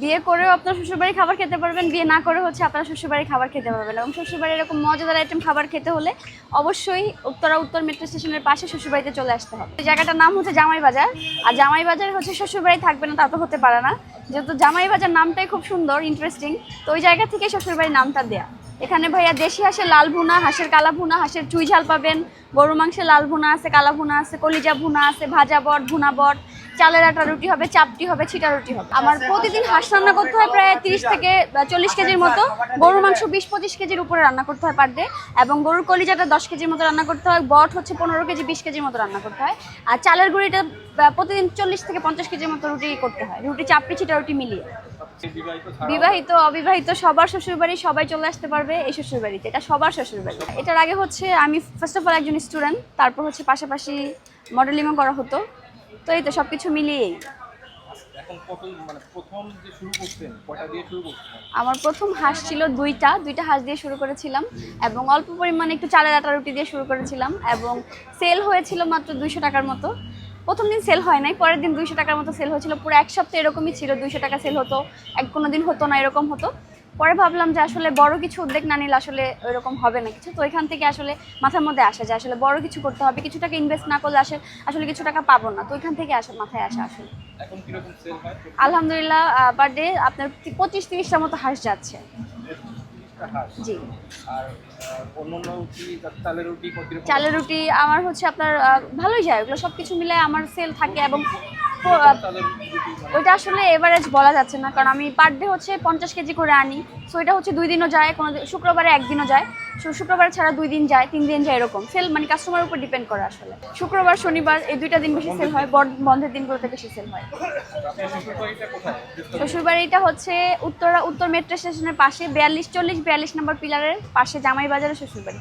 বিয়ে করেও আপনার শ্বশুরবাড়ির খাবার খেতে পারবেন, বিয়ে না করে হচ্ছে আপনারা শ্বশুরবাড়ির খাবার খেতে পারবেন। এবং শ্বশুরবাড়ির এরকম মজাদার আইটেম খাবার খেতে হলে অবশ্যই উত্তর মেট্রো স্টেশনের পাশে শ্বশুরবাড়িতে চলে আসতে হবে। এই জায়গাটার নাম হচ্ছে জামাই বাজার। আর জামাই বাজার হচ্ছে শ্বশুরবাড়ি থাকবে না তা তো হতে পারে না, যেহেতু জামাই বাজার নামটাই খুব সুন্দর, ইন্টারেস্টিং, তো ওই জায়গা থেকে শ্বশুরবাড়ির নামটা দেয়া। এখানে ভাইয়া দেশি হাঁসের লাল ভুনা, হাঁসের কালা ভুনা, হাঁসের চুই ঝাল পাবেন, গরু মাংসের লাল ভুনা আছে, কালা ভুনা আছে, কলিজা ভুনা আছে, ভাজা বট, ভুনা বট, চালের আটা রুটি হবে, চাপটি হবে, ছিটা রুটি হবে। আমার প্রতিদিন হাঁস রান্না করতে হয় প্রায় 30 থেকে 40 কেজির মতো, গরুর মাংস 20-25 কেজির উপরে রান্না করতে হয় পার ডে, এবং গরুর কলিজাটা 10 কেজির মতো রান্না করতে হয়, বট হচ্ছে 15 কেজি 20 কেজির মতো রান্না করতে হয়। আর চালের গুঁড়িটা প্রতিদিন 40 থেকে 50 কেজির মতো রুটি করতে হয়, রুটি চাপটি ছিটা রুটি মিলিয়ে। বিবাহিত অবিবাহিত সবার শ্বশুরবাড়ি সবাই চলে আসতে পারবে এই শ্বশুরবাড়িতে, এটা সবার শ্বশুরবাড়ি। এটার আগে হচ্ছে আমি ফার্স্ট অফ অল একজন স্টুডেন্ট, তারপর হচ্ছে পাশাপাশি মডেলিংও করা হতো, তো এই তো সব কিছু মিলিয়েই। এখন কত মানে প্রথম যে শুরু করতেন কয়টা দিয়ে শুরু করতেন? আমার প্রথম হাঁস ছিল দুইটা হাঁস দিয়ে শুরু করেছিলাম, এবং অল্প পরিমাণে একটু চালের আটা রুটি দিয়ে শুরু করেছিলাম, এবং সেল হয়েছিল মাত্র 200 টাকার মতো। প্রথম দিন সেল হয় নাই, পরের দিন 200 টাকার মতো সেল হয়েছিল, পুরো এক সপ্তাহ এরকমই ছিল, 200 টাকা সেল হতো, কোনো দিন হতো না, এরকম হতো। পরে ভাবলাম যে আসলে বড় কিছু উদ্যোগ না নিলে আসলে ওইরকম হবে না কিছু, তো এখান থেকে আসলে মাথার মধ্যে আসে যে আসলে বড় কিছু করতে হবে, কিছু টাকা ইনভেস্ট না করলে আসলে কিছু টাকা পাবো না, তো ওইখান থেকে মাথায় আসে আসলে। এখন কি রকম সেল হয়? আলহামদুলিল্লাহ পার ডে আপনার 25-30টার মতো হাঁস যাচ্ছে। 30টা হাঁস। জি। আর অন্যান্য রুটি চালের রুটি কত রকম? চালের রুটি আমার হচ্ছে আপনার ভালোই যায়, ওগুলো সব কিছু মিলে আমার সেল থাকে, এবং চালের রুটি ওইটা আসলে এভারেজ বলা যাচ্ছে না, কারণ আমি পার ডে হচ্ছে 50 কেজি করে আনি, সো এটা হচ্ছে 2 দিনও যায়, কোনো শুক্রবারে একদিনও যায়, শুক্রবার ছাড়া 2 দিন যায়, 3 দিন যায়, এরকম সেল মানে কাস্টমারের উপর ডিপেন্ড করে আসলে। শুক্রবার শনিবার এই 2টা দিন বেশি সেল হয়, বন্ধের দিনগুলোতে বেশি সেল হয়। আপনার শ্বশুরবাড়িটা কোথায়? শ্বশুরবাড়িটা হচ্ছে উত্তর মেট্রো স্টেশনের পাশে 42 নম্বর পিলারের পাশে জামাই বাজারের শ্বশুরবাড়ি।